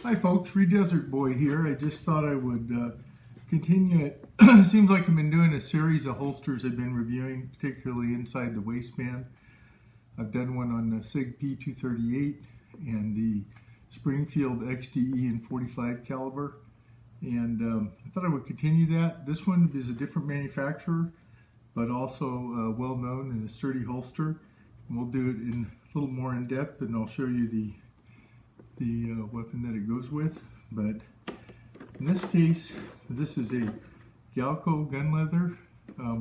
Hi folks, Desert Boy here. I just thought I would continue. It seems like I've been doing a series of holsters I've been reviewing, particularly inside the waistband. I've done one on the Sig P238 and the Springfield XDE in 45 caliber, and I thought I would continue that. This one is a different manufacturer, but also well known and a sturdy holster. And we'll do it in a little more in depth, and I'll show you the weapon that it goes with. But in this case, this is a Galco gun leather,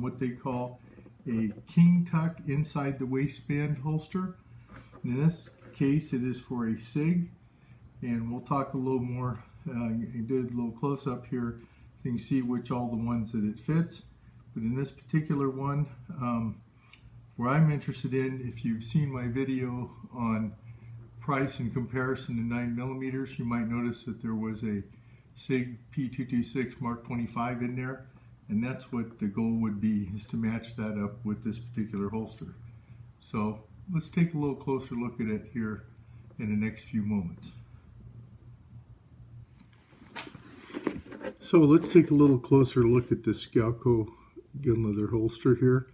what they call a King Tuk inside the waistband holster. In this case, it is for a Sig, and we'll talk a little more. I did a little close up here so you can see all the ones that it fits. But in this particular one, where I'm interested in, if you've seen my video on price in comparison to 9mm, you might notice that there was a Sig P226 MK25 in there, and that's what the goal would be, is to match that up with this particular holster. So let's take a little closer look at it here in the next few moments. So let's take a little closer look at this Galco gun leather holster here.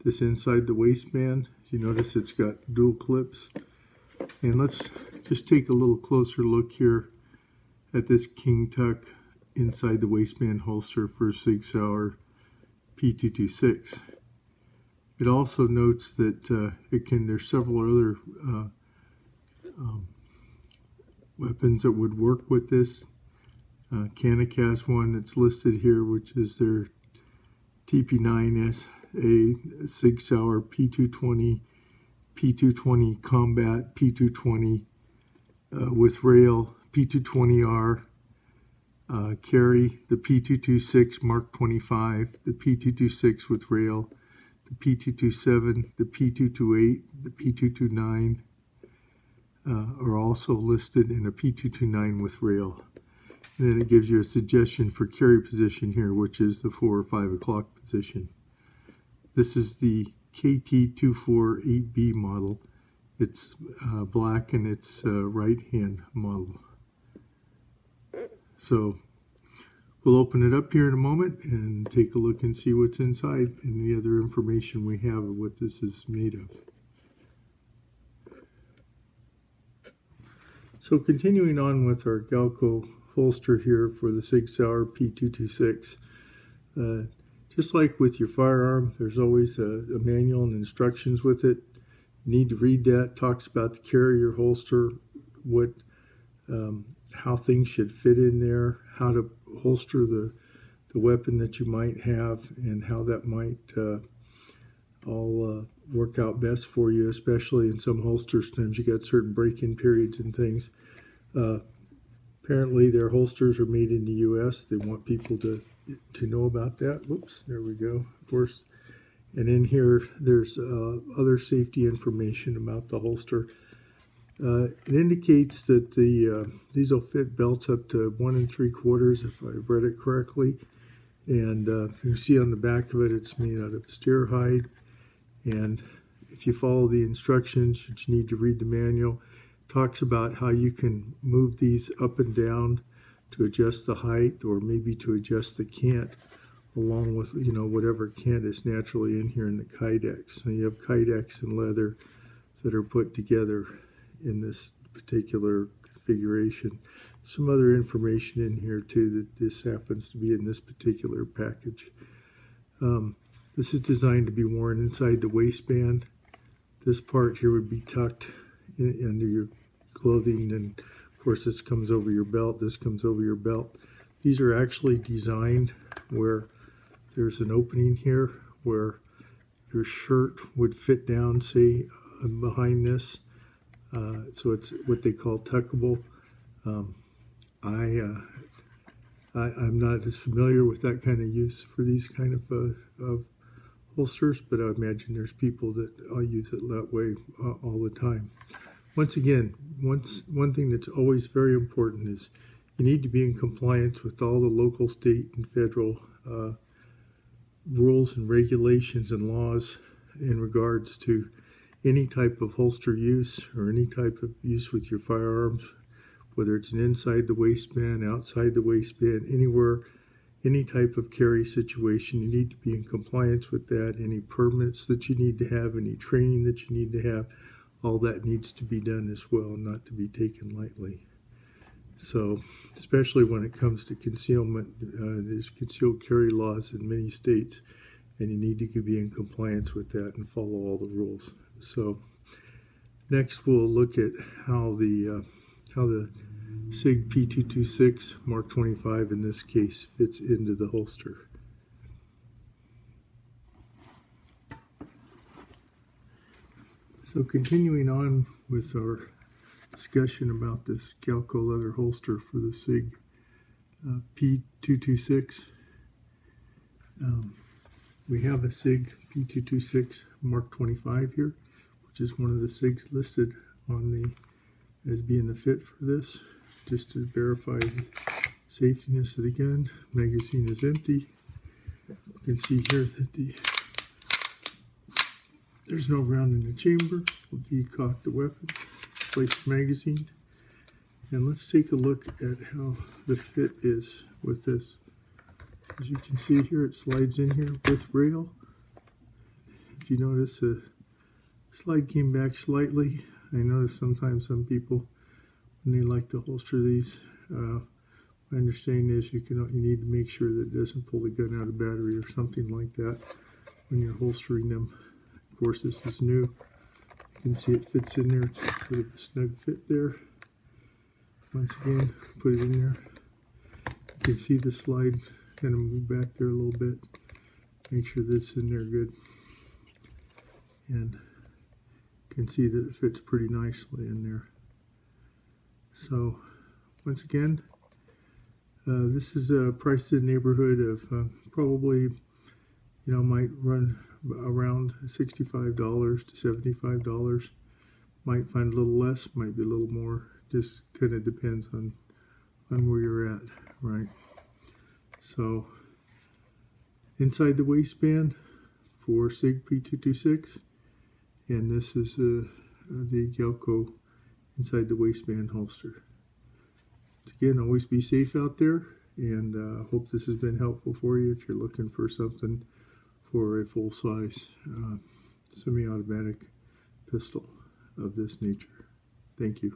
This inside the waistband, you notice it's got dual clips. And let's just take a little closer look here at this King Tuk inside the waistband holster for Sig Sauer P226. It also notes that there's several other weapons that would work with this. Canik has one that's listed here, which is their TP9SA Sig Sauer P220 Combat, P220 with rail, P220R, carry, the P226 MK25, the P226 with rail, the P227, the P228, the P229 are also listed, in a P229 with rail. And then it gives you a suggestion for carry position here, which is the 4 or 5 o'clock position. This is the KT248B model. It's black, and it's right hand model. So we'll open it up here in a moment and take a look and see what's inside and the other information we have of what this is made of. So continuing on with our Galco holster here for the Sig Sauer P226. Just like with your firearm, there's always a manual and instructions with it. You need to read that. It talks about the carrier holster, how things should fit in there, how to holster the weapon that you might have, and how that might all work out best for you, especially in some holsters. Sometimes you got certain break-in periods and things. Apparently their holsters are made in the U.S. They want people to know about that. Whoops, there we go, of course. And in here, there's other safety information about the holster. It indicates that these will fit belts up to 1 3/4, if I've read it correctly. And you can see on the back of it, it's made out of steer hide. And if you follow the instructions, you need to read the manual. It talks about how you can move these up and down to adjust the height, or maybe to adjust the cant, along with whatever cant is naturally in here in the kydex. So you have kydex and leather that are put together in this particular configuration. Some other information in here too, that this happens to be in this particular package. This is designed to be worn inside the waistband. This part here would be tucked under your clothing, and of course this comes over your belt, this comes over your belt. These are actually designed where there's an opening here where your shirt would fit down, say, behind this. So it's what they call tuckable. I'm not as familiar with that kind of use for these kind of holsters, but I imagine there's people that use it that way all the time. Once again, one thing that's always very important is you need to be in compliance with all the local, state, and federal rules and regulations and laws in regards to any type of holster use or any type of use with your firearms, whether it's an inside the waistband, outside the waistband, anywhere, any type of carry situation, you need to be in compliance with that. Any permits that you need to have, any training that you need to have, all that needs to be done as well, not to be taken lightly. So, especially when it comes to concealment, there's concealed carry laws in many states, and you need to be in compliance with that and follow all the rules. So, next we'll look at how the Sig P226 Mark 25 in this case fits into the holster. So continuing on with our discussion about this Galco leather holster for the Sig P226, we have a Sig P226 Mark 25 here, which is one of the Sigs listed on the as being the fit for this, just to verify the safetiness of the gun. Magazine is empty. You can see here that there's no round in the chamber. We'll decock the weapon, place the magazine, and let's take a look at how the fit is with this. As you can see here, it slides in here with rail. If you notice, the slide came back slightly. I notice sometimes some people, when they like to holster these, my understanding is you need to make sure that it doesn't pull the gun out of battery or something like that when you're holstering them. Of course, this is new. You can see it fits in there. It's a bit of a snug fit there. Once again, put it in there. You can see the slide kind of move back there a little bit. Make sure that's in there good. And you can see that it fits pretty nicely in there. So once again, this is priced in the neighborhood of probably, might run around $65 to $75. Might find a little less, might be a little more. Just kind of depends on where you're at, right? So inside the waistband for Sig P226, and this is the Galco inside the waistband holster. Again, always be safe out there, and hope this has been helpful for you if you're looking for something for a full-size semi-automatic pistol of this nature. Thank you.